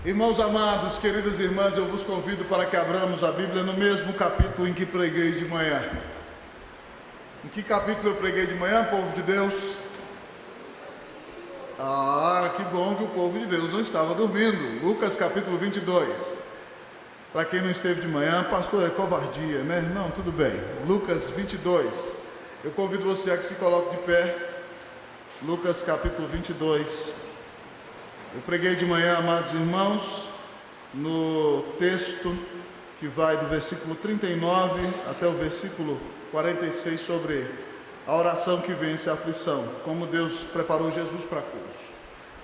Irmãos amados, queridas irmãs, eu vos convido para que abramos a Bíblia no mesmo capítulo em que preguei de manhã. Em que capítulo eu preguei de manhã, povo de Deus? Que bom que o povo de Deus não estava dormindo. Lucas capítulo 22. Para quem não esteve de manhã, pastor, é covardia, né? Não, tudo bem. Lucas 22. Eu convido você a que se coloque de pé. Lucas capítulo 22. Eu preguei de manhã, amados irmãos, no texto que vai do versículo 39 até o versículo 46 sobre a oração que vence a aflição, como Deus preparou Jesus para a cruz.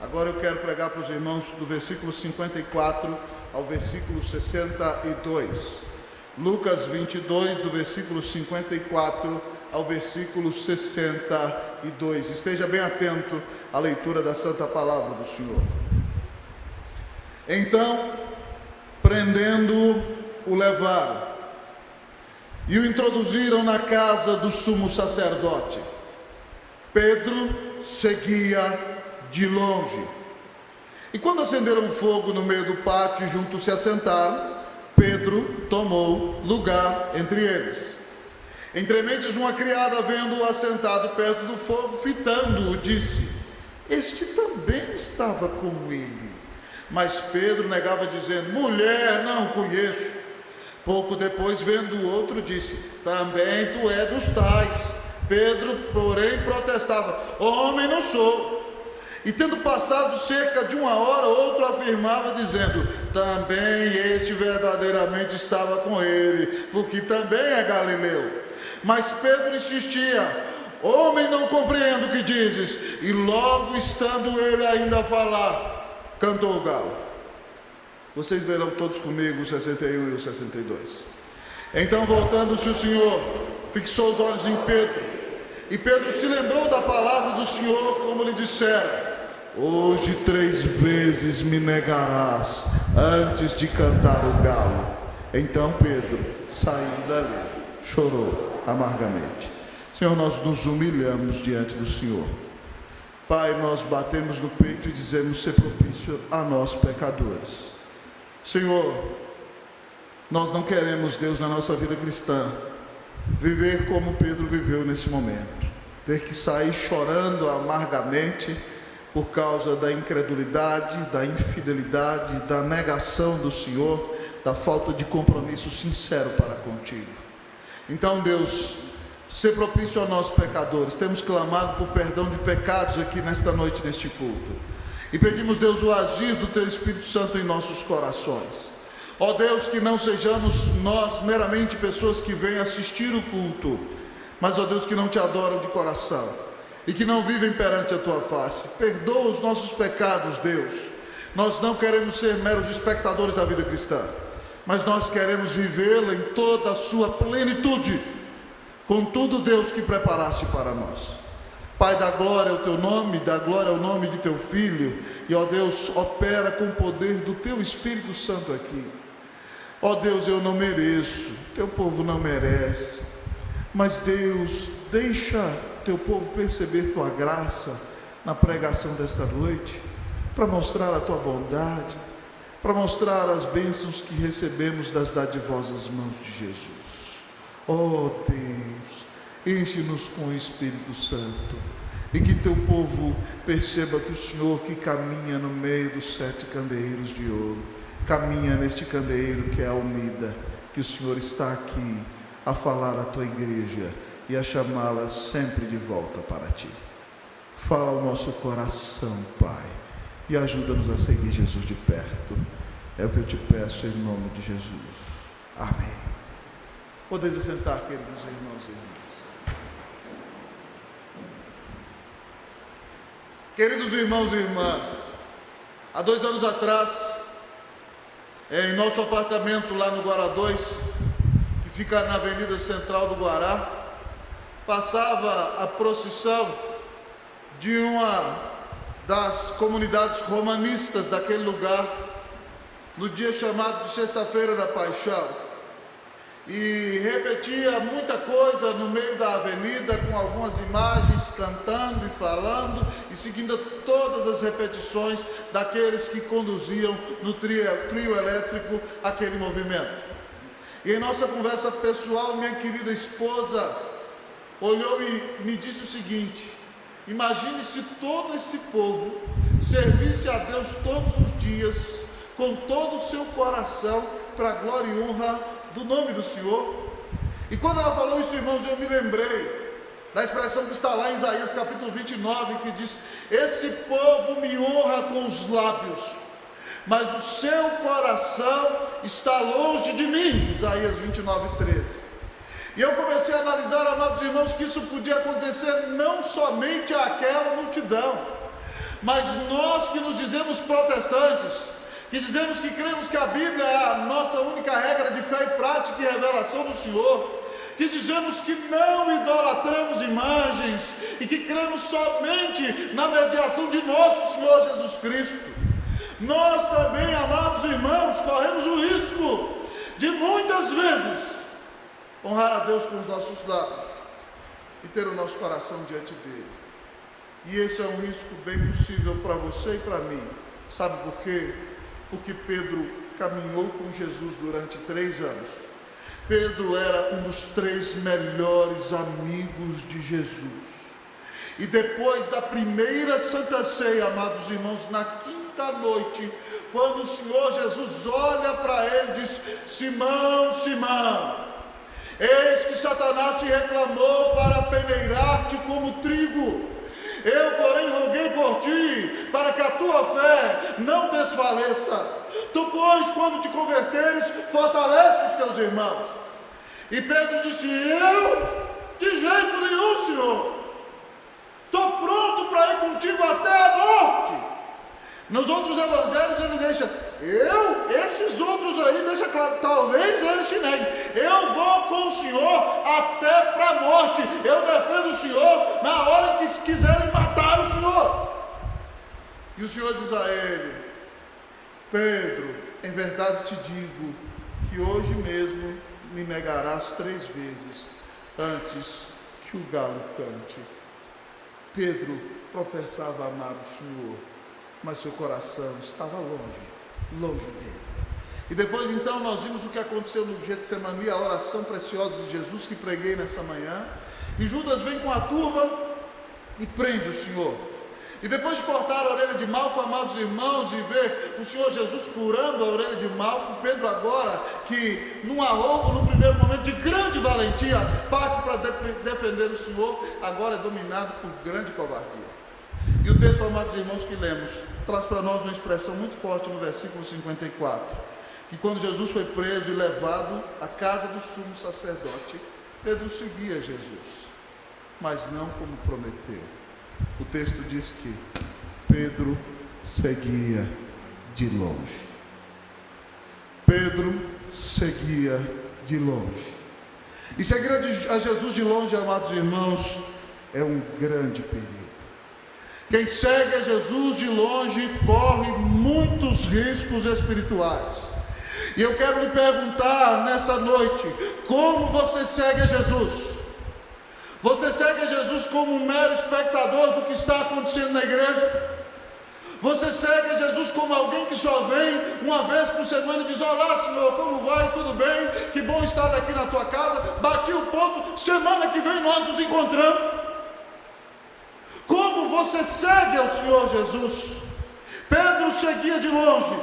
Agora eu quero pregar para os irmãos do versículo 54 ao versículo 62. Lucas 22, do versículo 54 ao versículo 62. Esteja bem atento à leitura da santa palavra do Senhor. Então, prendendo-o, o levaram e o introduziram na casa do sumo sacerdote. Pedro seguia de longe. E quando acenderam fogo no meio do pátio, juntos se assentaram, Pedro tomou lugar entre eles. Entrementes, uma criada, vendo-o assentado perto do fogo, fitando-o, disse: este também estava com ele. Mas Pedro negava, dizendo: mulher, não o conheço. Pouco depois, vendo o outro, disse: também tu é dos tais. Pedro, porém, protestava: homem, não sou. E tendo passado cerca de uma hora, outro afirmava, dizendo: também este verdadeiramente estava com ele, porque também é galileu. Mas Pedro insistia: homem, não compreendo o que dizes. E logo estando ele ainda a falar, cantou o galo. Vocês lerão todos comigo o 61 e o 62. Então, voltando-se o Senhor, fixou os olhos em Pedro, e Pedro se lembrou da palavra do Senhor, como lhe dissera: hoje 3 vezes me negarás antes de cantar o galo. Então Pedro saiu dali, chorou amargamente. Senhor, nós nos humilhamos diante do Senhor. Pai, nós batemos no peito e dizemos: ser propício a nós pecadores. Senhor, nós não queremos, Deus, na nossa vida cristã, viver como Pedro viveu nesse momento, ter que sair chorando amargamente por causa da incredulidade, da infidelidade, da negação do Senhor, da falta de compromisso sincero para contigo. Então, Deus, ser propício a nós pecadores. Temos clamado por perdão de pecados aqui nesta noite, neste culto, e pedimos, Deus, o agir do Teu Espírito Santo em nossos corações. Ó Deus, que não sejamos nós meramente pessoas que vêm assistir o culto, mas, ó Deus, que não Te adoram de coração e que não vivem perante a Tua face. Perdoa os nossos pecados, Deus. Nós não queremos ser meros espectadores da vida cristã, mas nós queremos vivê-la em toda a sua plenitude, com tudo, Deus, que preparaste para nós. Pai, dá glória ao Teu nome, dá glória ao nome de Teu Filho, e, ó Deus, opera com o poder do Teu Espírito Santo aqui. Ó Deus, eu não mereço, Teu povo não merece, mas, Deus, deixa Teu povo perceber Tua graça na pregação desta noite, para mostrar a Tua bondade, para mostrar as bênçãos que recebemos das dadivosas mãos de Jesus. Ó Deus, enche-nos com o Espírito Santo, e que Teu povo perceba que o Senhor, que caminha no meio dos 7 candeeiros de ouro, caminha neste candeeiro que é a Unida, que o Senhor está aqui a falar à Tua igreja e a chamá-la sempre de volta para Ti. Fala ao nosso coração, Pai, e ajuda-nos a seguir Jesus de perto. É o que eu Te peço em nome de Jesus. Amém. Podeis assentar, queridos irmãos e irmãs. Queridos irmãos e irmãs, há 2 anos atrás, em nosso apartamento lá no Guará 2, que fica na Avenida Central do Guará, passava a procissão de uma das comunidades romanistas daquele lugar, no dia chamado de Sexta-feira da Paixão. e repetia muita coisa no meio da avenida, com algumas imagens, cantando e falando e seguindo todas as repetições daqueles que conduziam no trio elétrico aquele movimento. E em nossa conversa pessoal, minha querida esposa olhou e me disse o seguinte: imagine se todo esse povo servisse a Deus todos os dias, com todo o seu coração, para a glória e honra do nome do Senhor. E quando ela falou isso, irmãos, eu me lembrei da expressão que está lá em Isaías capítulo 29, que diz: esse povo me honra com os lábios, mas o seu coração está longe de mim. Isaías 29, 13. E eu comecei a analisar, amados irmãos, que isso podia acontecer não somente àquela multidão, mas nós que nos dizemos protestantes, que dizemos que cremos que a Bíblia é a nossa única regra de fé e prática e revelação do Senhor, que dizemos que não idolatramos imagens e que cremos somente na mediação de nosso Senhor Jesus Cristo. Nós também, amados irmãos, corremos o risco de muitas vezes honrar a Deus com os nossos lábios e ter o nosso coração diante dele. E esse é um risco bem possível para você e para mim. Sabe por quê? Porque Pedro caminhou com Jesus durante 3 anos. Pedro era um dos 3 melhores amigos de Jesus. E depois da primeira Santa Ceia, amados irmãos, na quinta noite, quando o Senhor Jesus olha para ele e diz: Simão, Simão, eis que Satanás te reclamou para peneirar-te como trigo. Eu, porém, roguei por ti, para que a tua fé não desfaleça. Tu, pois, quando te converteres, fortalece os teus irmãos. E Pedro disse: eu? De jeito nenhum, Senhor. Estou pronto para ir contigo até a morte. Nos outros evangelhos ele deixa: esses outros aí, deixa claro, talvez eles te neguem. Eu vou com o Senhor até para a morte. Eu defendo o Senhor na hora que quiserem matar o Senhor. E o Senhor diz a ele: Pedro, em verdade te digo que hoje mesmo me negarás 3 vezes antes que o galo cante. Pedro professava amar o Senhor, mas seu coração estava longe dele. E depois então nós vimos o que aconteceu no Getsemani, a oração preciosa de Jesus que preguei nessa manhã. E Judas vem com a turba e prende o Senhor. E depois de cortar a orelha de Malco, amados irmãos, e ver o Senhor Jesus curando a orelha de Malco, Pedro agora, que num arrobo, num primeiro momento de grande valentia, parte para defender o Senhor, agora é dominado por grande covardia. E o texto, amados irmãos, que lemos, traz para nós uma expressão muito forte no versículo 54, que quando Jesus foi preso e levado à casa do sumo sacerdote, Pedro seguia Jesus, mas não como prometeu. O texto diz que Pedro seguia de longe. Pedro seguia de longe. E seguir a Jesus de longe, amados irmãos, é um grande perigo. Quem segue a Jesus de longe corre muitos riscos espirituais. E eu quero lhe perguntar nessa noite: como você segue a Jesus? Você segue a Jesus como um mero espectador do que está acontecendo na igreja? Você segue a Jesus como alguém que só vem uma vez por semana e diz: olá, Senhor, como vai? Tudo bem? Que bom estar aqui na tua casa. Bati o ponto, semana que vem nós nos encontramos. Como você segue ao Senhor Jesus? Pedro seguia de longe.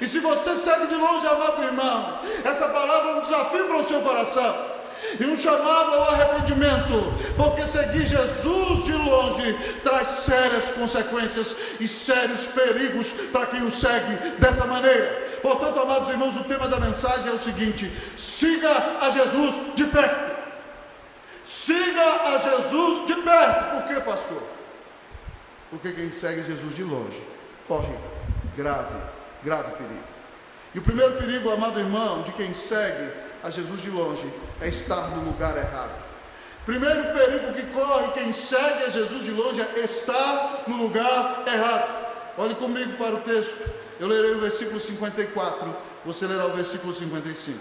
E se você segue de longe, amado irmão, essa palavra é um desafio para o seu coração e um chamado ao arrependimento, porque seguir Jesus de longe traz sérias consequências e sérios perigos para quem o segue dessa maneira. Portanto, amados irmãos, o tema da mensagem é o seguinte: siga a Jesus de perto. Siga a Jesus de perto. Por quê, pastor? Porque quem segue Jesus de longe corre grave perigo. E o primeiro perigo, amado irmão, de quem segue a Jesus de longe é estar no lugar errado. Primeiro perigo que corre quem segue a Jesus de longe é estar no lugar errado. Olhe comigo para o texto. Eu lerei o versículo 54, você lerá o versículo 55.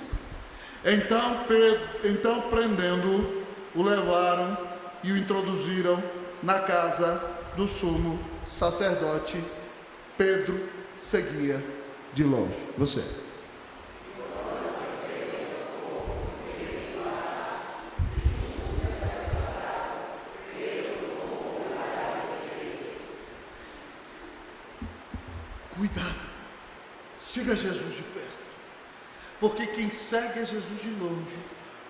Então prendendo-o, o levaram e o introduziram na casa do sumo sacerdote. Pedro seguia de longe. Você. Cuidado, siga Jesus de perto, porque quem segue a Jesus de longe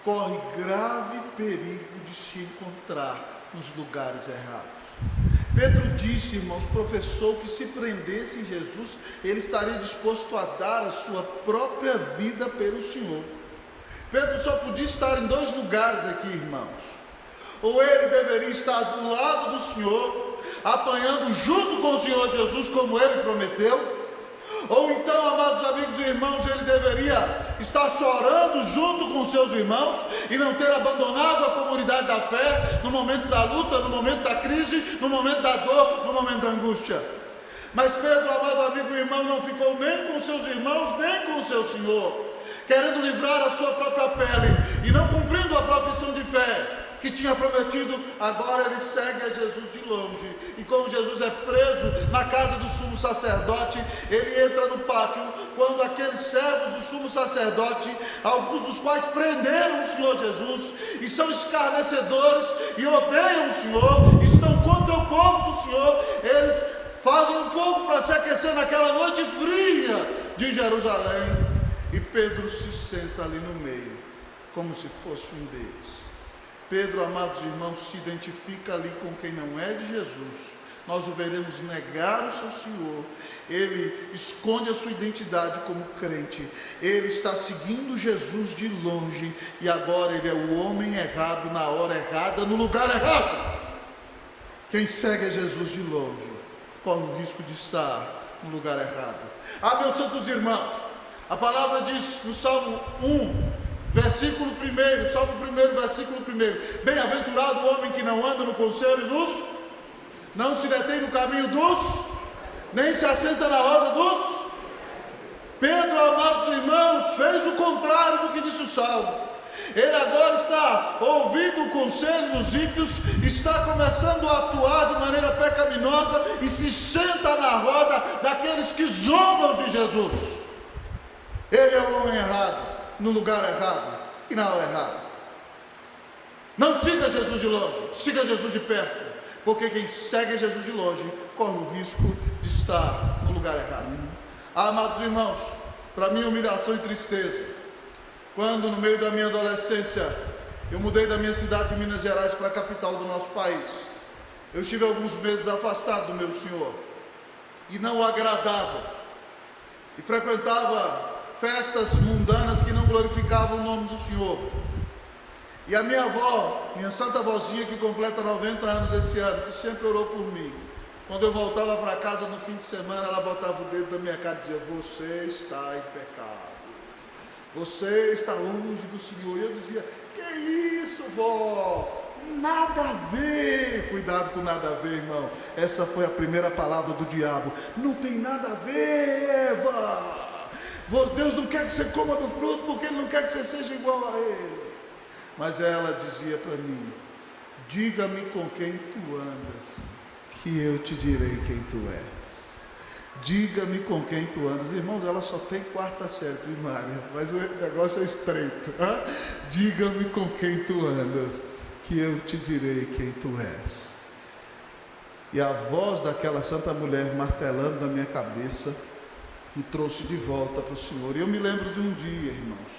corre grave perigo de se encontrar nos lugares errados. Pedro disse, irmãos, professou que se prendesse em Jesus, ele estaria disposto a dar a sua própria vida pelo Senhor. Pedro só podia estar em dois lugares aqui, irmãos. Ou ele deveria estar do lado do Senhor, apanhando junto com o Senhor Jesus, como ele prometeu, ou então, amados amigos e irmãos, ele deveria estar chorando junto com seus irmãos e não ter abandonado a comunidade da fé no momento da luta, no momento da crise, no momento da dor, no momento da angústia. Mas Pedro, amado amigo e irmão, não ficou nem com seus irmãos, nem com o seu Senhor, querendo livrar a sua própria pele e não cumprindo a profissão de fé que tinha prometido. Agora ele segue a Jesus de longe, e como Jesus é preso na casa do sumo sacerdote, ele entra no pátio, quando aqueles servos do sumo sacerdote, alguns dos quais prenderam o Senhor Jesus, e são escarnecedores, e odeiam o Senhor, estão contra o povo do Senhor, eles fazem um fogo para se aquecer naquela noite fria de Jerusalém, e Pedro se senta ali no meio, como se fosse um deles. Pedro, amados irmãos, se identifica ali com quem não é de Jesus. Nós o veremos negar o seu Senhor. Ele esconde a sua identidade como crente. Ele está seguindo Jesus de longe, e agora ele é o homem errado na hora errada, no lugar errado. Quem segue a Jesus de longe corre o risco de estar no lugar errado. Meus santos irmãos, a palavra diz no Salmo 1, versículo 1, Salmo 1, versículo 1: bem-aventurado o homem que não anda no conselho dos, não se detém no caminho dos, nem se assenta na roda dos. Pedro, amados irmãos, fez o contrário do que disse o Salmo. Ele agora está ouvindo o conselho dos ímpios, está começando a atuar de maneira pecaminosa e se senta na roda daqueles que zombam de Jesus. Ele é o homem errado, no lugar errado e na hora errada. Não siga Jesus de longe, siga Jesus de perto, porque quem segue Jesus de longe corre o risco de estar no lugar errado. Amados irmãos, para minha humilhação e tristeza, quando no meio da minha adolescência eu mudei da minha cidade de Minas Gerais para a capital do nosso país, eu estive alguns meses afastado do meu Senhor e não o agradava, e frequentava festas mundanas que não glorificavam o nome do Senhor. E a minha avó, minha santa avózinha, que completa 90 anos esse ano, que sempre orou por mim, quando eu voltava para casa no fim de semana, ela botava o dedo na minha cara e dizia: você está em pecado, você está longe do Senhor. E eu dizia: que isso, vó? Nada a ver. Cuidado com nada a ver, irmão. Essa foi a primeira palavra do diabo. Não tem nada a ver, Eva. Deus não quer que você coma do fruto, porque Ele não quer que você seja igual a Ele. Mas ela dizia para mim: diga-me com quem tu andas, que eu te direi quem tu és. Diga-me com quem tu andas. Irmãos, ela só tem quarta série primária, mas o negócio é estreito. Diga-me com quem tu andas, que eu te direi quem tu és. E a voz daquela santa mulher martelando na minha cabeça me trouxe de volta para o Senhor. E eu me lembro de um dia, irmãos,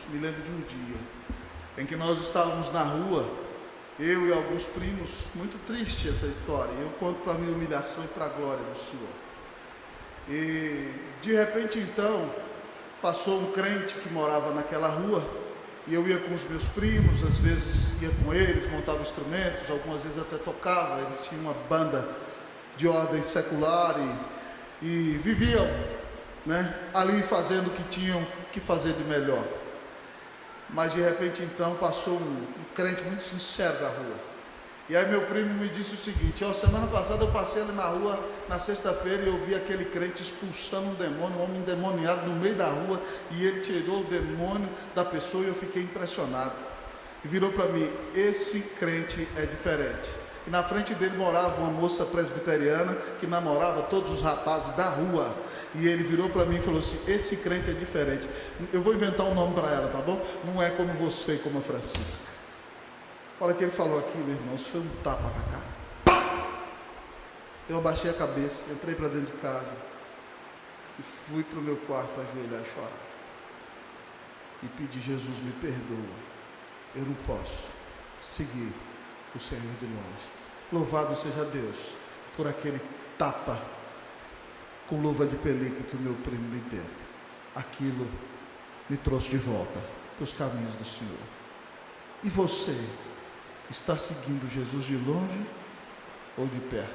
em que nós estávamos na rua, eu e alguns primos, muito triste essa história, eu conto para a minha humilhação e para a glória do Senhor. E de repente então, passou um crente que morava naquela rua, e eu ia com os meus primos, às vezes ia com eles, montava instrumentos, algumas vezes até tocava. Eles tinham uma banda de ordem secular e viviam, ali fazendo o que tinham que fazer de melhor. Mas de repente então passou um crente muito sincero da rua, E aí meu primo me disse o seguinte: semana passada eu passei ali na rua, na sexta-feira, e eu vi aquele crente expulsando um demônio, um homem endemoniado no meio da rua, e ele tirou o demônio da pessoa, e eu fiquei impressionado. E virou para mim: esse crente é diferente. E na frente dele morava uma moça presbiteriana que namorava todos os rapazes da rua. E ele virou para mim e falou assim: esse crente é diferente. Eu vou inventar um nome para ela, tá bom? Não é como você e como a Francisca. A hora que ele falou aquilo, irmãos, foi um tapa na cara. Pá! Eu abaixei a cabeça, entrei para dentro de casa e fui para o meu quarto ajoelhar e chorar. E pedi: Jesus, me perdoa. Eu não posso seguir o Senhor de longe. Louvado seja Deus por aquele tapa com luva de pelica que o meu primo me deu. Aquilo me trouxe de volta para os caminhos do Senhor. E você está seguindo Jesus de longe ou de perto?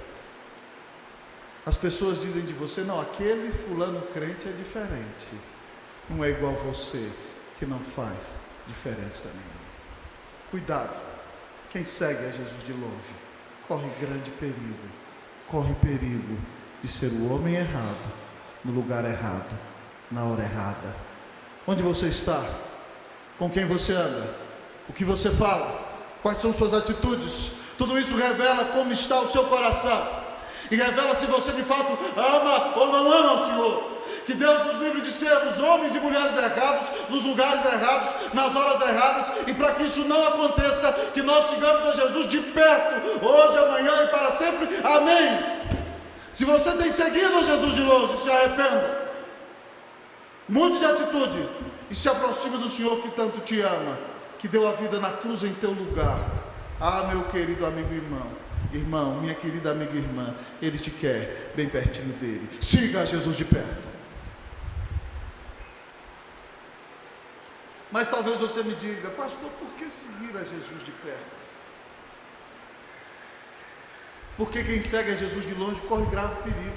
As pessoas dizem de você: não, aquele fulano crente é diferente. Não é igual você, que não faz diferença nenhuma. Cuidado, quem segue a Jesus de longe corre grande perigo. Corre perigo de ser o homem errado, no lugar errado, na hora errada. Onde você está? Com quem você anda? O que você fala? Quais são suas atitudes? Tudo isso revela como está o seu coração. E revela se você de fato ama ou não ama o Senhor. Que Deus nos livre de sermos homens e mulheres errados, nos lugares errados, nas horas erradas. E para que isso não aconteça, que nós sigamos a Jesus de perto, hoje, amanhã e para sempre. Amém. Se você tem seguido a Jesus de longe, se arrependa. Mude de atitude e se aproxime do Senhor que tanto te ama, que deu a vida na cruz em teu lugar. Meu querido amigo e irmão, minha querida amiga e irmã, Ele te quer bem pertinho dele. Siga a Jesus de perto. Mas talvez você me diga: pastor, por que seguir a Jesus de perto? Porque quem segue a Jesus de longe corre grave perigo.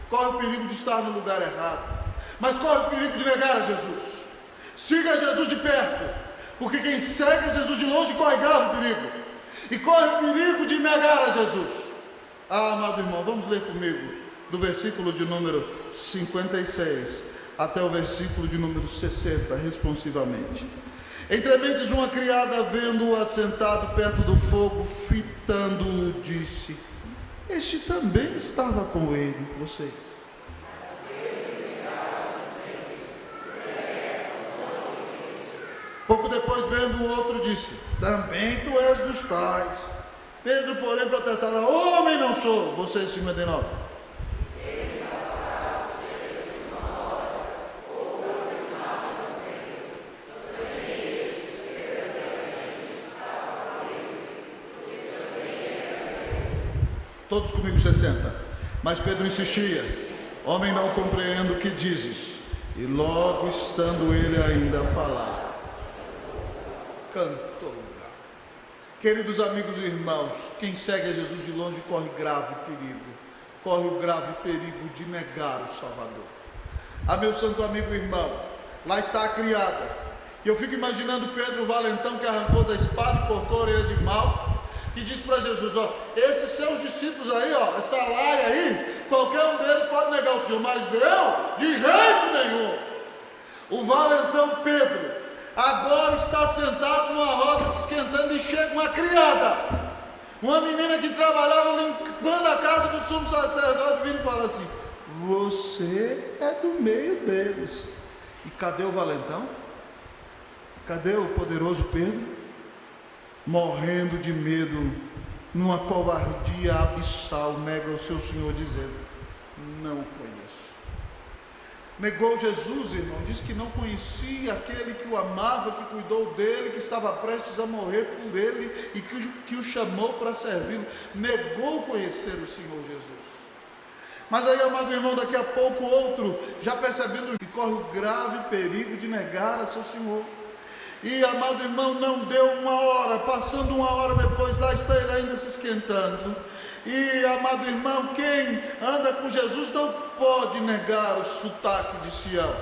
Corre o perigo de estar no lugar errado, mas corre o perigo de negar a Jesus. Siga Jesus de perto, porque quem segue a Jesus de longe corre grave perigo, e corre o perigo de negar a Jesus. Amado irmão, vamos ler comigo do versículo de número 56 até o versículo de número 60, responsivamente. Entrementes, uma criada, vendo-o assentado perto do fogo, fitando-o, disse: este também estava com ele. Vocês. Pouco depois, vendo o outro, disse: também tu és dos tais. Pedro, porém, protestava: homem não sou. Vocês, 59. Todos comigo, 60. Mas Pedro insistia: homem, não compreendo o que dizes. E logo estando ele ainda a falar, cantou. Queridos amigos e irmãos, quem segue a Jesus de longe corre grave perigo. Corre o grave perigo de negar o Salvador. Meu santo amigo e irmão, lá está a criada. E eu fico imaginando Pedro, o valentão que arrancou da espada e cortou a orelha de Malco, que disse para Jesus: esses seus discípulos aí, essa laia aí, qualquer um deles pode negar o Senhor, mas eu, de jeito nenhum. O valentão Pedro agora está sentado numa roda se esquentando, e chega uma criada, uma menina que trabalhava limpando a casa do sumo sacerdote, vira e fala assim: você é do meio deles. E cadê o valentão? Cadê o poderoso Pedro? Morrendo de medo, numa covardia abissal, nega o seu Senhor, dizendo: não o conheço. Negou Jesus, irmão, disse que não conhecia aquele que o amava, que cuidou dele, que estava prestes a morrer por ele e que o chamou para servi-lo. Negou conhecer o Senhor Jesus. Mas aí, amado irmão, daqui a pouco outro, já percebendo que corre o grave perigo de negar a seu Senhor. E, amado irmão, não deu uma hora, passando uma hora depois, lá está ele ainda se esquentando. E, amado irmão, quem anda com Jesus não pode negar o sotaque de Sião.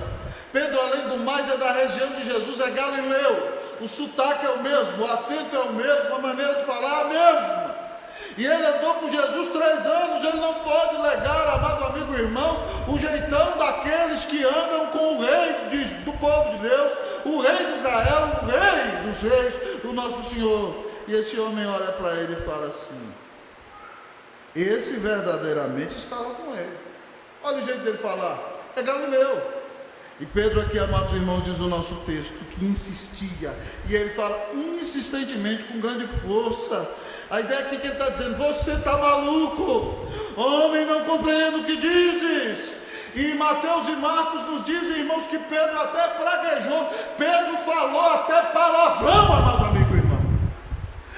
Pedro, além do mais, é da região de Jesus, é galileu. o sotaque é o mesmo, o acento é o mesmo, a maneira de falar é a mesma. E ele andou com Jesus 3 anos, ele não pode negar, amado amigo e irmão, o jeitão daqueles que andam com o rei do povo de Deus, o rei de Israel, o rei dos reis, o nosso Senhor. E esse homem olha para ele e fala assim: esse verdadeiramente estava com ele. Olha o jeito dele falar, é Galileu. E Pedro aqui, amados irmãos, diz o nosso texto, que insistia, e ele fala insistentemente, com grande força. A ideia aqui que ele está dizendo: você está maluco, homem, não compreendo o que dizes. E Mateus e Marcos nos dizem, irmãos, que Pedro até praguejou, Pedro falou até palavrão, amado amigo e irmão.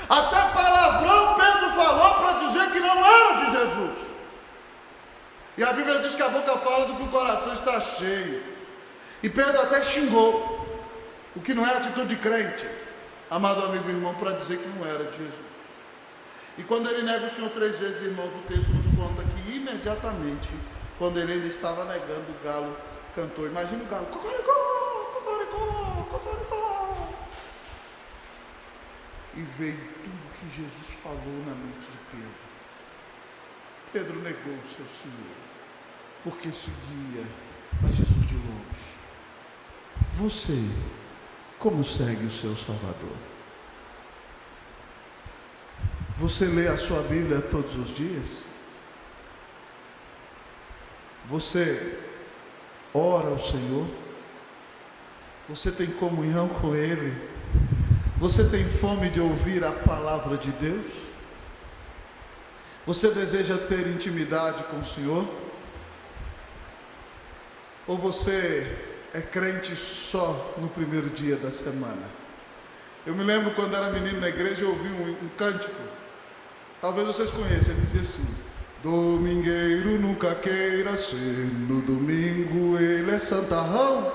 Até palavrão Pedro falou para dizer que não era de Jesus. E a Bíblia diz que a boca fala do que o coração está cheio. E Pedro até xingou, o que não é atitude de crente, amado amigo e irmão, para dizer que não era de Jesus. E quando ele nega o Senhor 3 vezes, irmãos, o texto nos conta que imediatamente, quando ele ainda estava negando, o galo cantou. Imagina o galo: cocoricó, cocoricó, cocoricó. E veio tudo que Jesus falou na mente de Pedro. Pedro negou o seu Senhor, porque seguia a Jesus de longe. Você, como segue o seu Salvador? Você lê a sua Bíblia todos os dias? Você ora ao Senhor? Você tem comunhão com Ele? Você tem fome de ouvir a palavra de Deus? Você deseja ter intimidade com o Senhor? Ou você é crente só no primeiro dia da semana? Eu me lembro quando era menino na igreja, eu ouvi um cântico, talvez vocês conheçam, ele dizia assim: domingueiro nunca queira ser, no domingo ele é santarrão,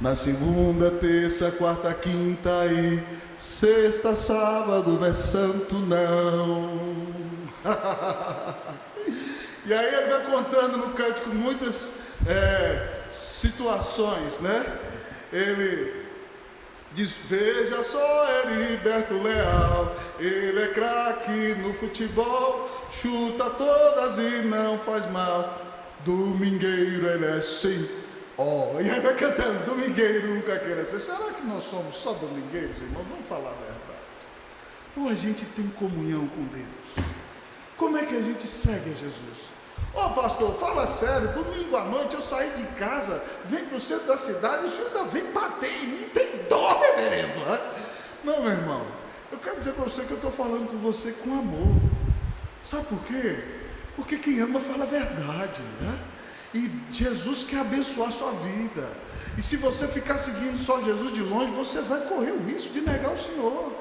na segunda, terça, quarta, quinta e sexta, sábado não é santo não. E aí ele vai contando no cântico muitas situações, né? Ele diz: veja só Heriberto Leal, ele é craque no futebol, chuta todas e não faz mal, domingueiro ele é sim. E aí vai cantando: domingueiro nunca queira ser. Será que nós somos só domingueiros, irmãos? Vamos falar a verdade. Ou a gente tem comunhão com Deus? Como é que a gente segue a Jesus? Pastor, fala sério, domingo à noite eu saí de casa, vem para o centro da cidade, o senhor ainda vem bater em mim, tem dó, reverendo? Não, meu irmão, eu quero dizer para você que eu estou falando com você com amor. Sabe por quê? Porque quem ama fala a verdade, né? E Jesus quer abençoar a sua vida. E se você ficar seguindo só Jesus de longe, você vai correr o risco de negar o Senhor.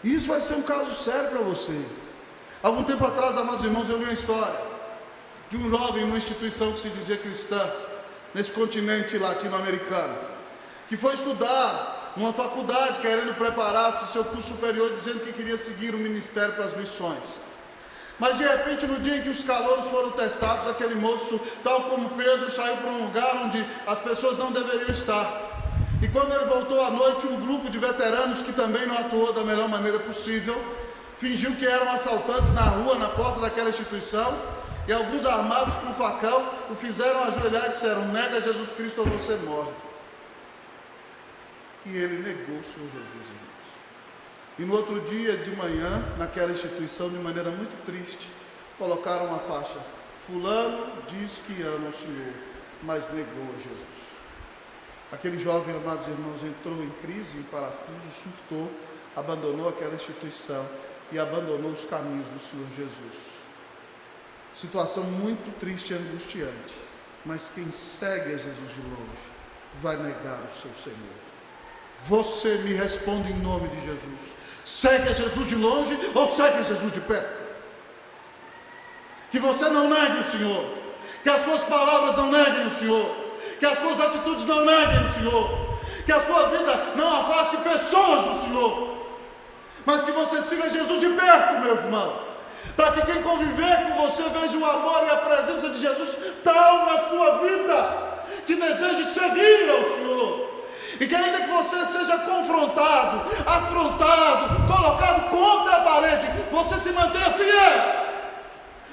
E isso vai ser um caso sério para você. Algum tempo atrás, amados irmãos, eu li uma história de um jovem numa instituição que se dizia cristã, nesse continente latino-americano, que foi estudar numa faculdade, querendo preparar-se o seu curso superior, dizendo que queria seguir o ministério para as missões. Mas de repente, no dia em que os calouros foram testados, aquele moço, tal como Pedro, saiu para um lugar onde as pessoas não deveriam estar. E quando ele voltou à noite, um grupo de veteranos, que também não atuou da melhor maneira possível, fingiu que eram assaltantes na rua, na porta daquela instituição, e alguns armados com facão o fizeram ajoelhar e disseram: nega Jesus Cristo ou você morre. E ele negou o Senhor Jesus, irmãos. E no outro dia de manhã, naquela instituição, de maneira muito triste, colocaram uma faixa: fulano diz que ama o Senhor, mas negou a Jesus. Aquele jovem, amados irmãos, entrou em crise, em parafuso, surtou, abandonou aquela instituição e abandonou os caminhos do Senhor Jesus. Situação muito triste e angustiante, mas quem segue a Jesus de longe vai negar o seu Senhor. Você me responde em nome de Jesus: segue a Jesus de longe ou segue a Jesus de perto? Que você não negue o Senhor, que as suas palavras não neguem o Senhor, que as suas atitudes não neguem o Senhor, que a sua vida não afaste pessoas do Senhor, mas que você siga Jesus de perto, meu irmão, para que quem conviver com você veja o amor e a presença de Jesus tal na sua vida, que deseje seguir ao Senhor. E que ainda que você seja confrontado, afrontado, colocado contra a parede, você se mantenha fiel.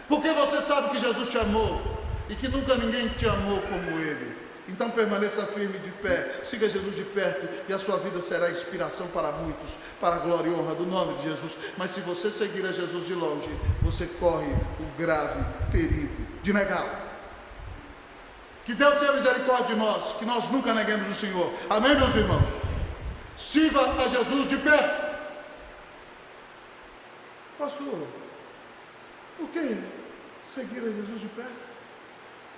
Porque você sabe que Jesus te amou e que nunca ninguém te amou como Ele. Então permaneça firme de pé, siga Jesus de perto e a sua vida será inspiração para muitos, para a glória e honra do nome de Jesus. Mas se você seguir a Jesus de longe, você corre o grave perigo de negá-lo. Que Deus tenha misericórdia de nós, que nós nunca neguemos o Senhor. Amém, meus irmãos? Siga a Jesus de perto. Pastor, por que seguir a Jesus de perto?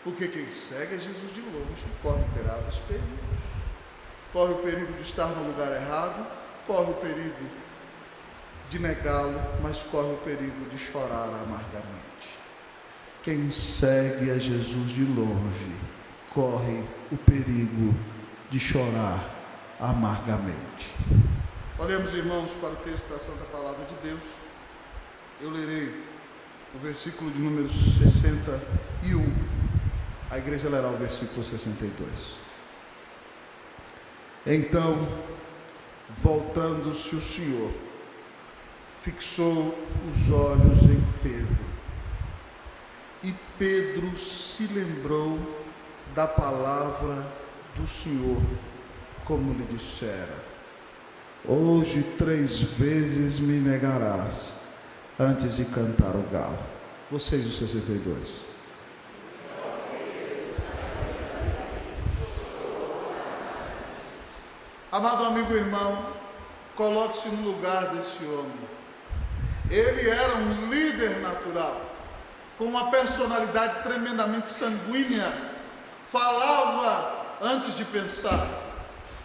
Porque quem segue a Jesus de longe corre graves perigos. Corre o perigo de estar no lugar errado, corre o perigo de negá-lo, mas corre o perigo de chorar amargamente. Quem segue a Jesus de longe corre o perigo de chorar amargamente. Olhemos, irmãos, para o texto da Santa Palavra de Deus. Eu lerei o versículo de número 61. A igreja lerá o versículo 62. Então, voltando-se o Senhor, fixou os olhos em Pedro. E Pedro se lembrou da palavra do Senhor, como lhe dissera: hoje 3 vezes me negarás, antes de cantar o galo. Vocês, o 62. Amado amigo e irmão, coloque-se no lugar desse homem. Ele era um líder natural, com uma personalidade tremendamente sanguínea, falava antes de pensar,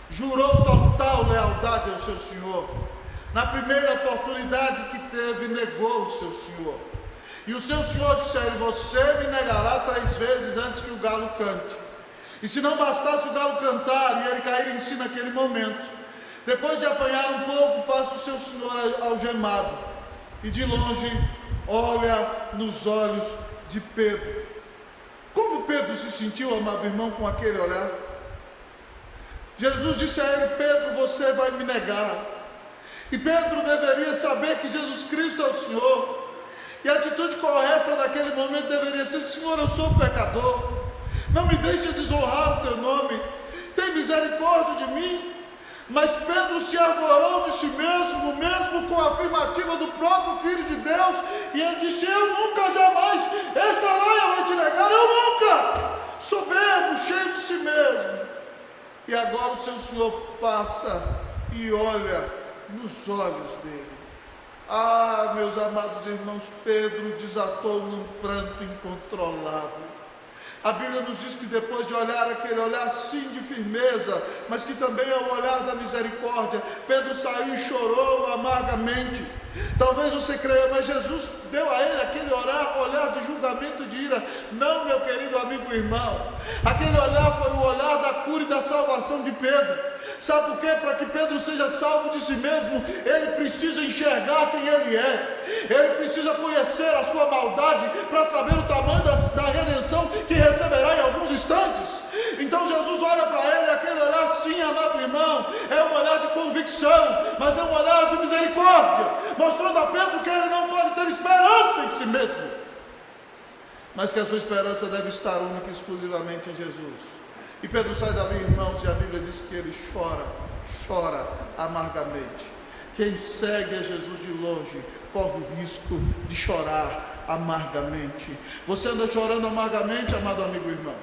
jurou total lealdade ao seu Senhor. Na primeira oportunidade que teve, negou o seu Senhor. E o seu Senhor disse a ele: você me negará 3 vezes antes que o galo cante. E se não bastasse o galo cantar e ele cair em si naquele momento, depois de apanhar um pouco, passa o seu Senhor algemado e de longe olha nos olhos de Pedro. Como Pedro se sentiu, amado irmão, com aquele olhar? Jesus disse a ele: Pedro, você vai me negar. E Pedro deveria saber que Jesus Cristo é o Senhor, e a atitude correta naquele momento deveria ser: Senhor, eu sou pecador, não me deixe desonrar o teu nome, tem misericórdia de mim. Mas Pedro se arvorou de si mesmo, mesmo com a afirmativa do próprio Filho de Deus, e ele disse: eu nunca, jamais, essa laia vai te negar, eu nunca, soberbo, cheio de si mesmo. E agora o seu Senhor passa e olha nos olhos dele. Ah, meus amados irmãos, Pedro desatou num pranto incontrolável. A Bíblia nos diz que depois de olhar aquele olhar sim de firmeza, mas que também é o olhar da misericórdia, Pedro saiu e chorou amargamente. Talvez você creia, mas Jesus deu a ele aquele olhar de julgamento, de ira. Não, meu querido amigo e irmão, aquele olhar foi o olhar da cura e da salvação de Pedro. Sabe por quê? Para que Pedro seja salvo de si mesmo, ele precisa enxergar quem ele é, ele precisa conhecer a sua maldade para saber o tamanho da redenção que receberá em alguns instantes. Então Jesus olha para ele, aquele olhar sim, amado irmão, é um olhar de convicção, mas é um olhar de misericórdia, mostrando a Pedro que ele não pode ter esperança em si mesmo, mas que a sua esperança deve estar única e exclusivamente em Jesus. E Pedro sai dali, irmãos, e a Bíblia diz que ele chora amargamente. Quem segue a Jesus de longe corre o risco de chorar amargamente. Você anda chorando amargamente, amado amigo e irmão?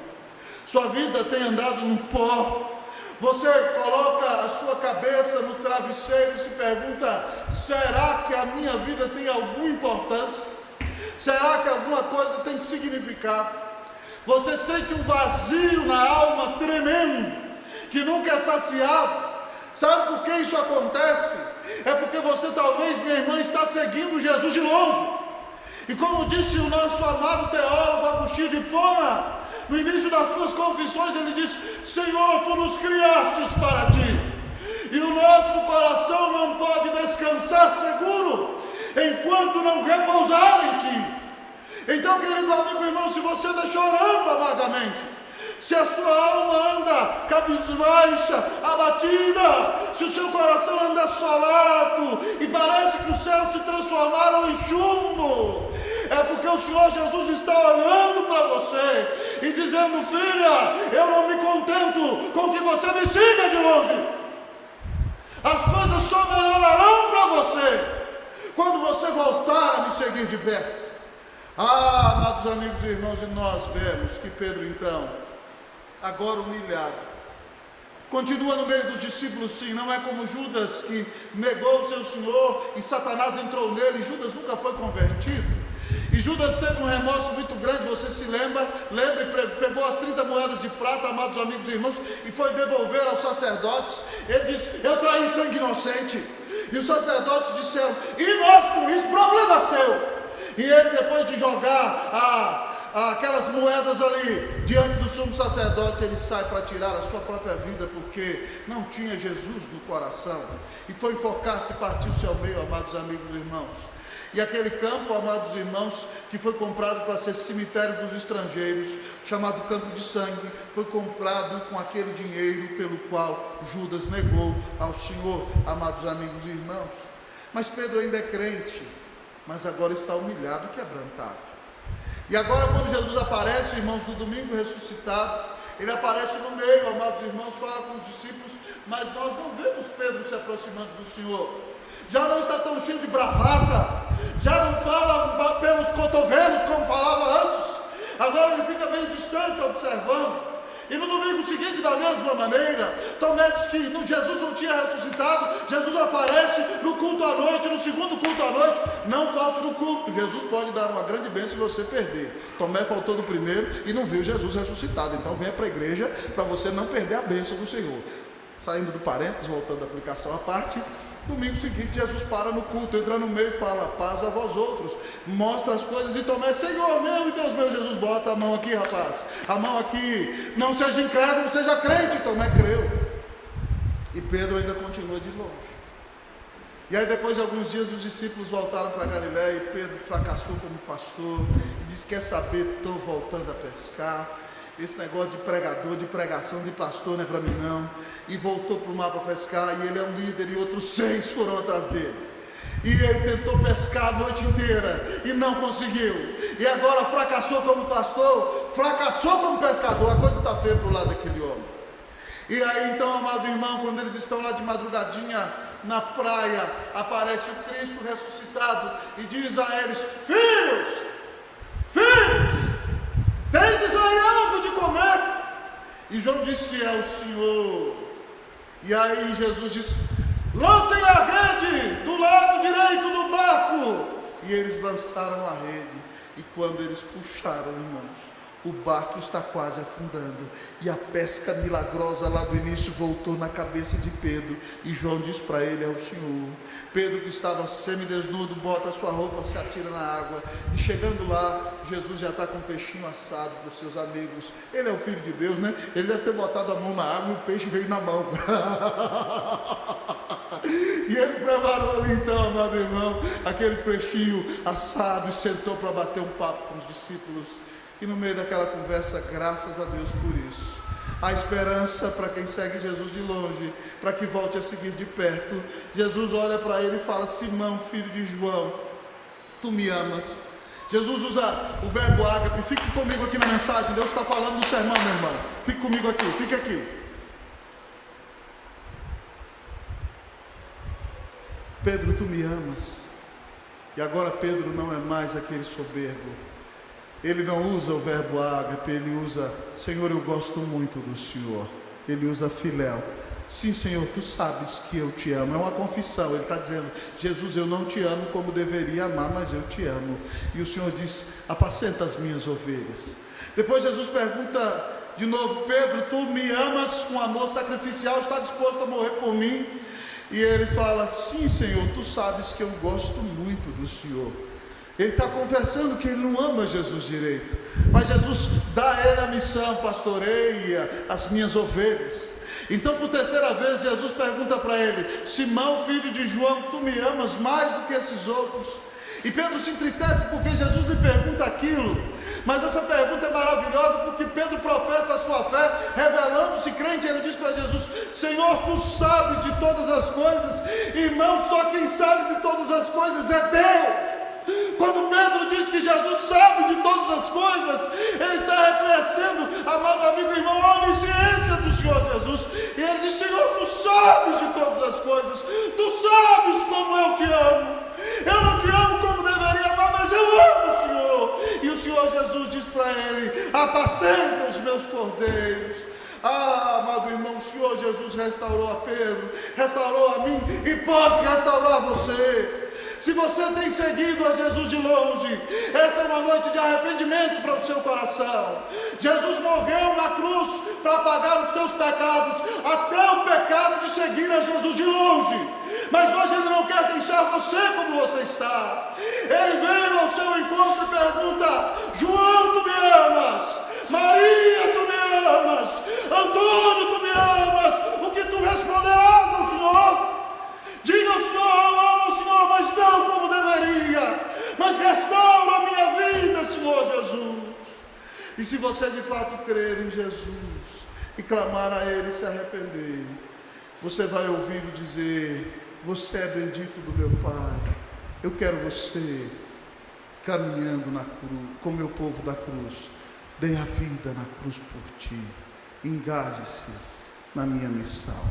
Sua vida tem andado no pó. Você coloca a sua cabeça no travesseiro e se pergunta: será que a minha vida tem alguma importância? Será que alguma coisa tem significado? Você sente um vazio na alma tremendo, que nunca é saciado. Sabe por que isso acontece? É porque você talvez, minha irmã, está seguindo Jesus de longe. E como disse o nosso amado teólogo Agostinho de Hipona, no início das suas confissões, ele diz: Senhor, tu nos criastes para ti, e o nosso coração não pode descansar seguro, enquanto não repousar em ti. Então, querido amigo e irmão, se você anda chorando amargamente, se a sua alma anda cabisbaixa, abatida, se o seu coração anda assolado e parece que os céus se transformaram em chumbo, é porque o Senhor Jesus está olhando para você e dizendo: filha, eu não me contento com que você me siga de longe. As coisas só melhorarão para você quando você voltar a me seguir de perto. Amados amigos e irmãos, e nós vemos que Pedro então, agora humilhado, continua no meio dos discípulos, sim, não é como Judas, que negou o seu Senhor e Satanás entrou nele. Judas nunca foi convertido, e Judas teve um remorso muito grande. Você se lembra, pegou as 30 moedas de prata, amados amigos e irmãos, e foi devolver aos sacerdotes. Ele disse: eu traí sangue inocente. E os sacerdotes disseram: e nós com isso, problema seu. E ele, depois de jogar aquelas moedas ali diante do sumo sacerdote, ele sai para tirar a sua própria vida, porque não tinha Jesus no coração, e foi enforcar-se e partiu-se ao meio, amados amigos e irmãos. E aquele campo, amados irmãos, que foi comprado para ser cemitério dos estrangeiros, chamado campo de sangue, foi comprado com aquele dinheiro pelo qual Judas negou ao Senhor, amados amigos e irmãos. Mas Pedro ainda é crente, mas agora está humilhado e quebrantado. E agora, quando Jesus aparece, irmãos, no domingo ressuscitado, ele aparece no meio, amados irmãos, fala com os discípulos, mas nós não vemos Pedro se aproximando do Senhor. Já não está tão cheio de bravata, já não fala pelos cotovelos como falava antes. Agora ele fica meio distante observando. E no domingo seguinte, da mesma maneira, Tomé diz que Jesus não tinha ressuscitado. Jesus aparece no culto à noite, no segundo culto à noite. Não falte no culto, Jesus pode dar uma grande bênção se você perder. Tomé faltou no primeiro e não viu Jesus ressuscitado. Então venha para a igreja para você não perder a bênção do Senhor. Saindo do parênteses, voltando à aplicação à parte, domingo seguinte Jesus para no culto, entra no meio e fala: paz a vós outros, mostra as coisas. E Tomé: Senhor meu e Deus meu. Jesus: bota a mão aqui, rapaz, a mão aqui, não seja incrédulo, seja crente. Tomé creu, e Pedro ainda continua de longe. E aí, depois de alguns dias, os discípulos voltaram para Galiléia, e Pedro fracassou como pastor e disse: quer saber, estou voltando a pescar. Esse negócio de pregador, de pregação, de pastor não é para mim não. E voltou para o mar para pescar, e ele é um líder, e outros 6 foram atrás dele. E ele tentou pescar a noite inteira e não conseguiu. E agora fracassou como pastor, fracassou como pescador. A coisa está feia para o lado daquele homem. E aí então, amado irmão, quando eles estão lá de madrugadinha na praia, aparece o Cristo ressuscitado e diz a eles: filhos, tendes aí algo de comer? E João disse: é o Senhor. E aí Jesus disse: lancem a rede do lado direito do barco. E eles lançaram a rede, e quando eles puxaram, irmãos, o barco está quase afundando, e a pesca milagrosa lá do início voltou na cabeça de Pedro, e João diz para ele: é o Senhor. Pedro, que estava semidesnudo, bota a sua roupa, se atira na água, e chegando lá, Jesus já está com um peixinho assado para os seus amigos. Ele é o Filho de Deus, né? Ele deve ter botado a mão na água e o peixe veio na mão. E ele preparou ali então, amado irmão, aquele peixinho assado, e sentou para bater um papo com os discípulos. E no meio daquela conversa, graças a Deus por isso, a esperança para quem segue Jesus de longe, para que volte a seguir de perto. Jesus olha para ele e fala: Simão, filho de João, tu me amas? Jesus usa o verbo ágape. Fique comigo aqui na mensagem, Deus está falando no sermão, meu irmão. Fique comigo aqui, fique aqui. Pedro, tu me amas? E agora Pedro não é mais aquele soberbo. Ele não usa o verbo ágape, ele usa: Senhor, eu gosto muito do Senhor. Ele usa filéu. Sim, Senhor, tu sabes que eu te amo. É uma confissão, ele está dizendo: Jesus, eu não te amo como deveria amar, mas eu te amo. E o Senhor diz: apacenta as minhas ovelhas. Depois Jesus pergunta de novo: Pedro, tu me amas com amor sacrificial, está disposto a morrer por mim? E ele fala: sim, Senhor, tu sabes que eu gosto muito do Senhor. Ele está confessando que ele não ama Jesus direito, mas Jesus dá a ele a missão: pastoreia as minhas ovelhas. Então, por terceira vez, Jesus pergunta para ele: Simão, filho de João, tu me amas mais do que esses outros? E Pedro se entristece porque Jesus lhe pergunta aquilo, mas essa pergunta é maravilhosa, porque Pedro professa a sua fé, revelando-se crente. Ele diz Senhor, Tu sabes de todas as coisas. Irmão, só quem sabe de todas as coisas é Deus. Quando Pedro diz que Jesus sabe de todas as coisas, ele está reconhecendo, amado amigo, irmão, a onisciência do Senhor Jesus. E ele diz: Senhor, Tu sabes de todas as coisas, Tu sabes como eu te amo. Eu não te amo como deveria amar, mas eu amo o Senhor. E o Senhor Jesus diz para ele: apacenta os meus cordeiros. Ah, amado irmão, o Senhor Jesus restaurou a Pedro, restaurou a mim e pode restaurar você. Se você tem seguido a Jesus de longe, essa é uma noite de arrependimento para o seu coração. Jesus morreu na cruz para pagar os teus pecados, até o pecado de seguir a Jesus de longe. Mas hoje Ele não quer deixar você como você está. Ele vem ao seu encontro e pergunta: João, tu me amas? Maria, tu me amas? Antônio, tu me amas? O que tu responderás ao Senhor? Diga ao Senhor: eu amo o Senhor, mas não como deveria. Mas restaura a minha vida, Senhor Jesus. E se você de fato crer em Jesus e clamar a Ele e se arrepender, você vai ouvi-lo dizer: você é bendito do meu Pai. Eu quero você caminhando na cruz, com o meu povo da cruz. Dê a vida na cruz por ti. Engaje-se na minha missão.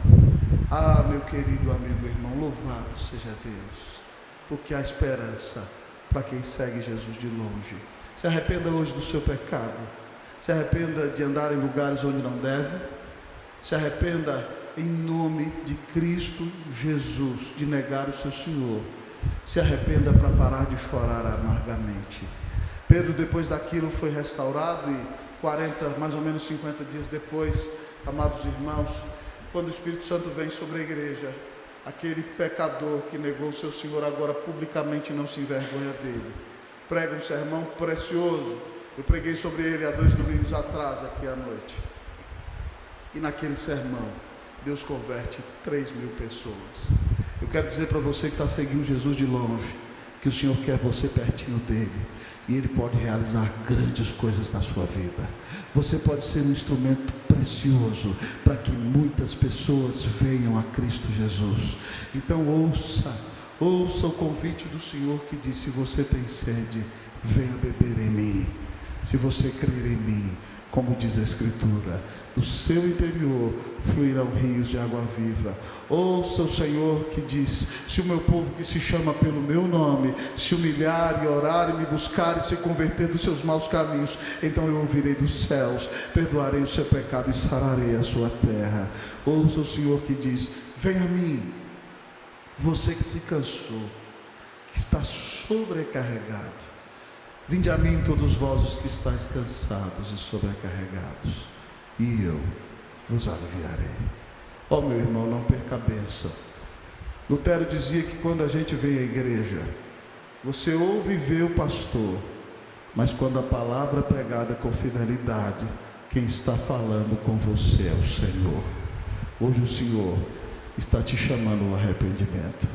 Ah, meu querido amigo, irmão, louvado seja Deus, porque há esperança para quem segue Jesus de longe. Se arrependa hoje do seu pecado. Se arrependa de andar em lugares onde não deve. Se arrependa em nome de Cristo Jesus, de negar o seu Senhor. Se arrependa para parar de chorar amargamente. Pedro, depois daquilo, foi restaurado e mais ou menos 50 dias depois, amados irmãos, quando o Espírito Santo vem sobre a igreja, aquele pecador que negou o seu Senhor agora publicamente não se envergonha dele. Prega um sermão precioso. Eu preguei sobre ele há 2 domingos atrás, aqui à noite. E naquele sermão, Deus converte 3.000 pessoas. Eu quero dizer para você que está seguindo Jesus de longe, que o Senhor quer você pertinho dele. E Ele pode realizar grandes coisas na sua vida. Você pode ser um instrumento precioso para que muitas pessoas venham a Cristo Jesus. Então ouça o convite do Senhor que diz: se você tem sede, venha beber em mim. Se você crer em mim, como diz a Escritura, do seu interior fluirão rios de água viva. Ouça o Senhor que diz: se o meu povo que se chama pelo meu nome se humilhar e orar e me buscar e se converter dos seus maus caminhos, então eu ouvirei dos céus, perdoarei o seu pecado e sararei a sua terra. Ouça o Senhor que diz: venha a mim, você que se cansou, que está sobrecarregado. Vinde a mim todos vós os que estáis cansados e sobrecarregados, e eu vos aliviarei. Ó meu irmão, não perca a bênção. Lutero dizia que quando a gente vem à igreja, você ouve e vê o pastor, mas quando a palavra é pregada com fidelidade, quem está falando com você é o Senhor. Hoje o Senhor está te chamando ao arrependimento.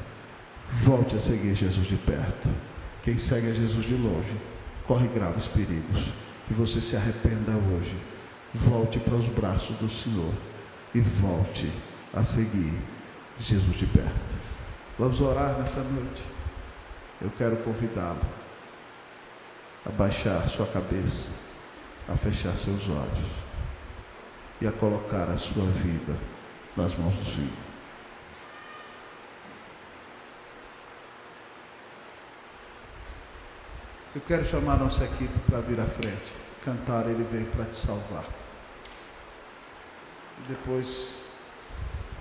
Volte a seguir Jesus de perto. Quem segue a Jesus de longe corre graves perigos. Que você se arrependa hoje, volte para os braços do Senhor e volte a seguir Jesus de perto. Vamos orar nessa noite. Eu quero convidá-lo a baixar sua cabeça, a fechar seus olhos e a colocar a sua vida nas mãos do Senhor. Eu quero chamar a nossa equipe para vir à frente, cantar Ele Veio para Te Salvar. E depois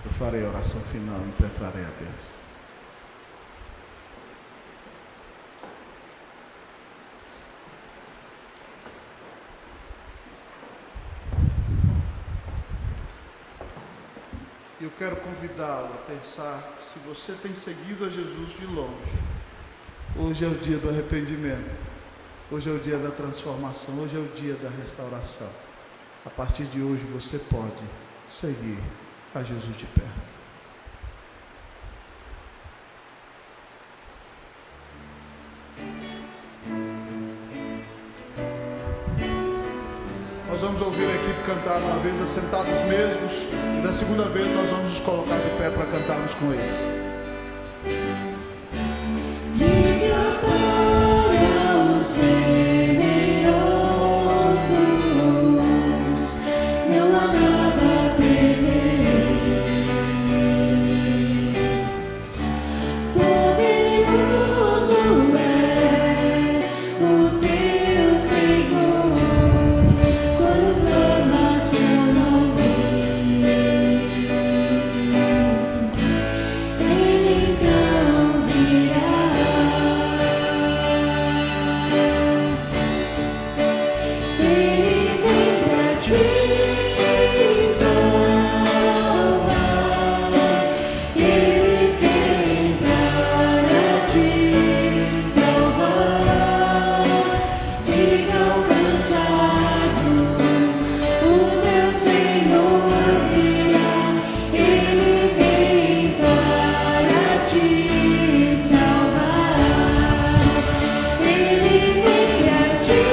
eu farei a oração final e impetrarei a bênção. Eu quero convidá-lo a pensar, se você tem seguido a Jesus de longe, hoje é o dia do arrependimento, hoje é o dia da transformação, hoje é o dia da restauração. A partir de hoje você pode seguir a Jesus de perto. Nós vamos ouvir a equipe cantar uma vez, assentados mesmos, e a segunda vez nós vamos nos colocar de pé para cantarmos com eles. Diga para os temerosos, não há nada a temer. Poderoso é o teu Senhor, quando clamas seu nome. Ele então virá. Ele vem pra te salvar. Ele vem para te salvar. Diga ao cansado, o teu Senhor virá. Ele vem para te salvar. Ele vem pra te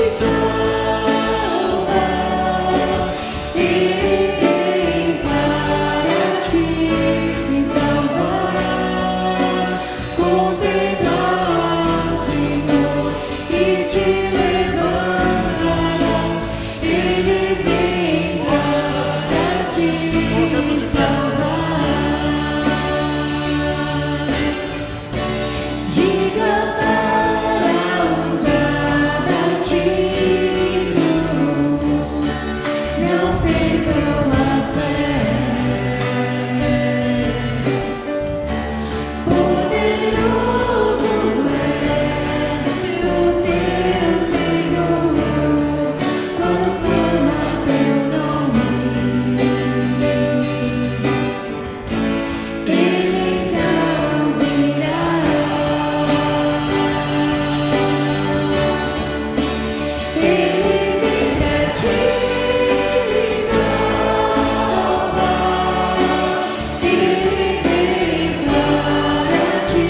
salvar. Ele vem para te salvar. Contemplar o Senhor e te levantarás. Ele vem para te salvar. Diga para os abatidos, não percam a fé. Poderoso é o teu Senhor, quando clama teu nome. Ele então virá. Ele vem pra te salvar. Ele vem para te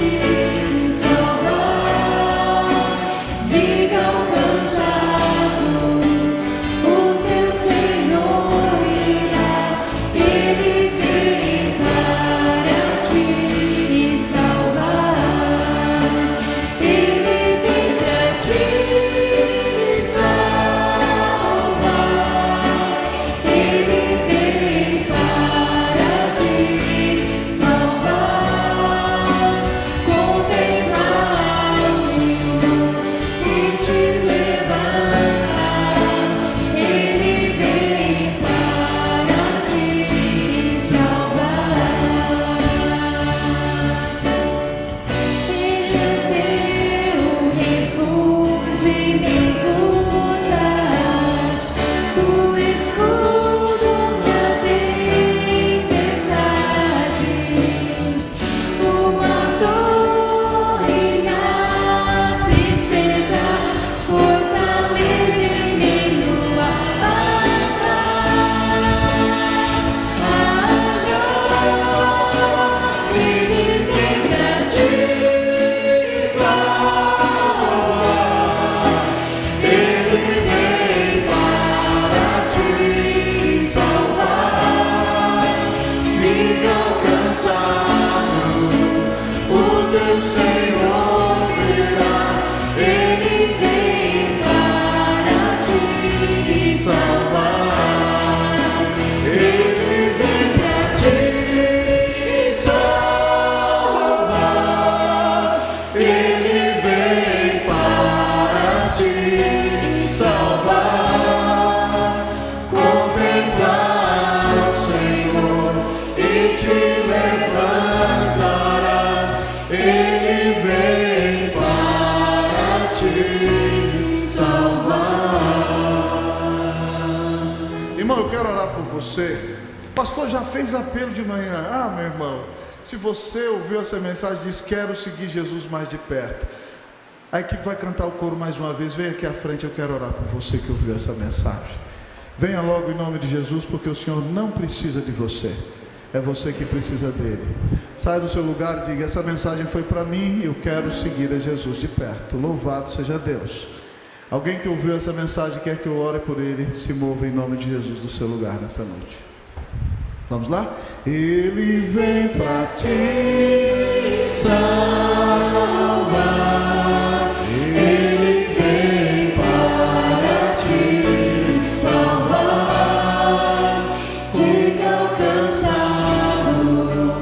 salvar. Diga ao cansado, o teu Senhor virá. Ele vem para te salvar. Ele vem pra te salvar. Ele vem para te salvar. Contemplar o Senhor e te levantarás. Ele vem para te salvar. Ele é teu refúgio em meus lutas, o escudo na tempestade, uma torre na tristeza, fortaleza em meio à batalha. Ele vem pra te salvar. Ele vem para te salvar. Diga ao cansado, o teu Senhor virá. Ele vem para te salvar. Ele vem pra te salvar. Ele vem para te salvar. Contemplar o Senhor e te levantarás. Ele vem para te salvar. Irmão, eu quero orar por você. O pastor já fez apelo de manhã. Ah, meu irmão, se você ouviu essa mensagem, diz: quero seguir Jesus mais de perto. A equipe vai cantar o coro mais uma vez. Vem aqui à frente, eu quero orar por você que ouviu essa mensagem. Venha logo em nome de Jesus, porque o Senhor não precisa de você. É você que precisa dele. Saia do seu lugar e diga: essa mensagem foi para mim, eu quero seguir a Jesus de perto. Louvado seja Deus. Alguém que ouviu essa mensagem quer que eu ore por ele, se mova em nome de Jesus do seu lugar nessa noite. Vamos lá? Ele vem para te salvar. Ele vem para te salvar. Diga ao cansado,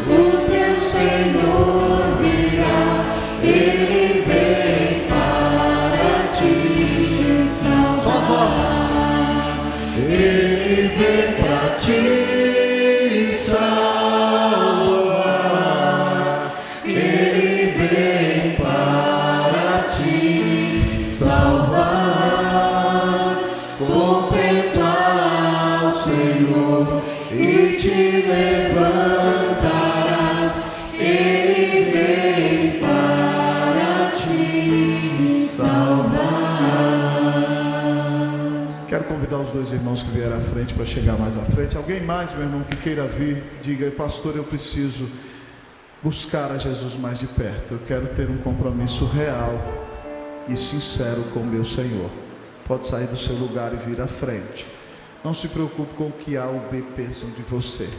o teu Senhor virá. Ele vem para te salvar. Só as vozes. Ele vem para te salvar. Ele vem para te salvar. Contemplar o Senhor e te levantarás. Ele vem para te salvar. Quero convidar os dois irmãos que vieram à frente para chegar mais à frente. Alguém mais, meu irmão, que queira vir, diga: pastor, eu preciso buscar a Jesus mais de perto. Eu quero ter um compromisso real e sincero com o meu Senhor. Pode sair do seu lugar e vir à frente. Não se preocupe com o que A ou B pensam de você.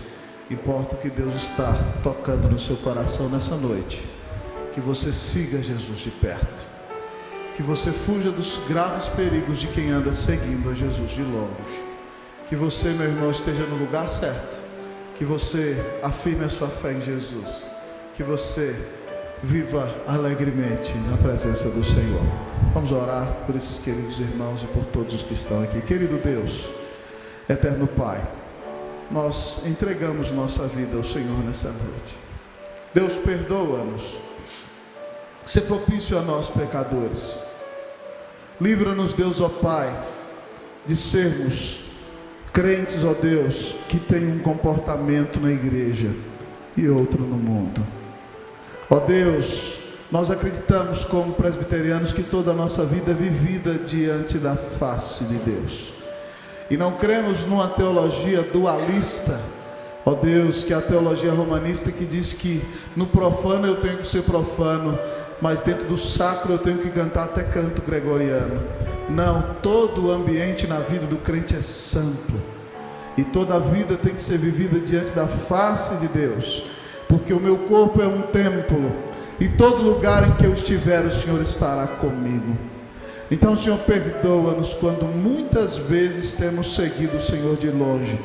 Importa o que Deus está tocando no seu coração nessa noite. Que você siga Jesus de perto. Que você fuja dos graves perigos de quem anda seguindo a Jesus de longe. Que você, meu irmão, esteja no lugar certo. Que você afirme a sua fé em Jesus. Que você viva alegremente na presença do Senhor. Vamos orar por esses queridos irmãos e por todos os que estão aqui. Querido Deus, eterno Pai, nós entregamos nossa vida ao Senhor nessa noite. Deus, perdoa-nos. Sê propício a nós, pecadores. Livra-nos, Deus, ó Pai, de sermos crentes, ó Deus, que têm um comportamento na igreja e outro no mundo. Ó Deus, nós acreditamos como presbiterianos que toda a nossa vida é vivida diante da face de Deus. E não cremos numa teologia dualista, ó Deus, que é a teologia romanista que diz que no profano eu tenho que ser profano, mas dentro do sacro eu tenho que cantar até canto gregoriano. Não, todo o ambiente na vida do crente é santo. E toda a vida tem que ser vivida diante da face de Deus. Porque o meu corpo é um templo. E todo lugar em que eu estiver, o Senhor estará comigo. Então, Senhor, perdoa-nos quando muitas vezes temos seguido o Senhor de longe,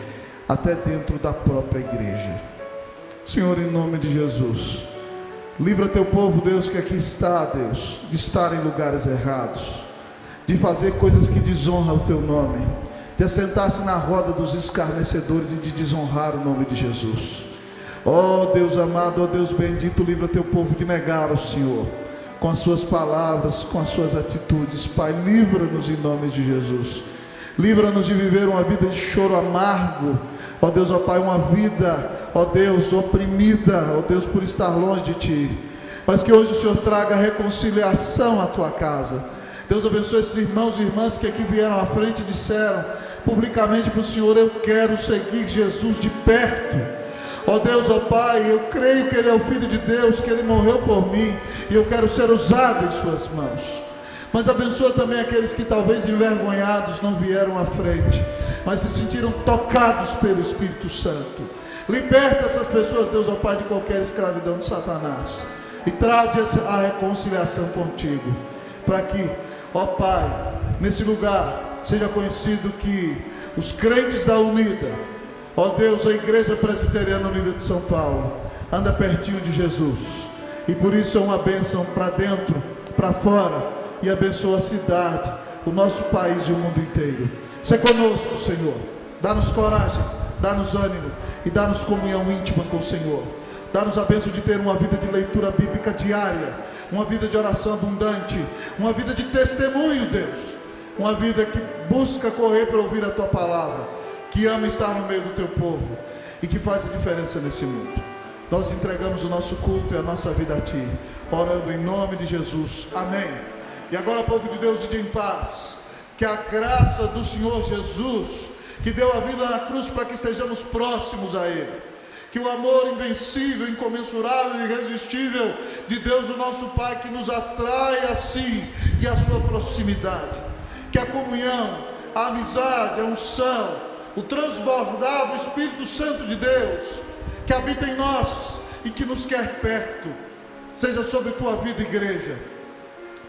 até dentro da própria igreja. Senhor, em nome de Jesus, livra teu povo, Deus, que aqui está, Deus, de estar em lugares errados, de fazer coisas que desonram o teu nome, de assentar-se na roda dos escarnecedores e de desonrar o nome de Jesus. Ó Deus amado, ó Deus bendito, livra teu povo de negar ao Senhor, com as suas palavras, com as suas atitudes. Pai, livra-nos em nome de Jesus. Livra-nos de viver uma vida de choro amargo, ó Deus, ó Pai, uma vida, ó Deus, oprimida, ó Deus, por estar longe de Ti, mas que hoje o Senhor traga reconciliação à Tua casa. Deus abençoe esses irmãos e irmãs que aqui vieram à frente e disseram publicamente para o Senhor: eu quero seguir Jesus de perto. Ó Deus, ó Pai, eu creio que Ele é o Filho de Deus, que Ele morreu por mim, e eu quero ser usado em suas mãos. Mas abençoa também aqueles que talvez envergonhados não vieram à frente, mas se sentiram tocados pelo Espírito Santo. Liberta essas pessoas, Deus, ó Pai, de qualquer escravidão de Satanás, e traz a reconciliação contigo, para que, ó Pai, nesse lugar seja conhecido que os crentes da Unida, ó Deus, a Igreja Presbiteriana Unida de São Paulo anda pertinho de Jesus, e por isso é uma bênção para dentro, para fora, e abençoa a cidade, o nosso país e o mundo inteiro. Sê conosco, Senhor, dá-nos coragem, dá-nos ânimo e dá-nos comunhão íntima com o Senhor. Dá-nos a bênção de ter uma vida de leitura bíblica diária, uma vida de oração abundante, uma vida de testemunho, Deus, uma vida que busca correr para ouvir a Tua palavra, que ama estar no meio do Teu povo e que faz a diferença nesse mundo. Nós entregamos o nosso culto e a nossa vida a Ti, orando em nome de Jesus, amém. E agora, povo de Deus, ide em paz, que a graça do Senhor Jesus, que deu a vida na cruz para que estejamos próximos a Ele, que o amor invencível, incomensurável e irresistível de Deus, o nosso Pai, que nos atrai a si e a sua proximidade, que a comunhão, a amizade, a unção, o transbordar do Espírito Santo de Deus, que habita em nós e que nos quer perto, seja sobre tua vida, igreja,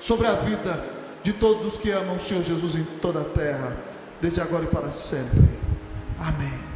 sobre a vida de todos os que amam o Senhor Jesus em toda a terra, desde agora e para sempre. Amém.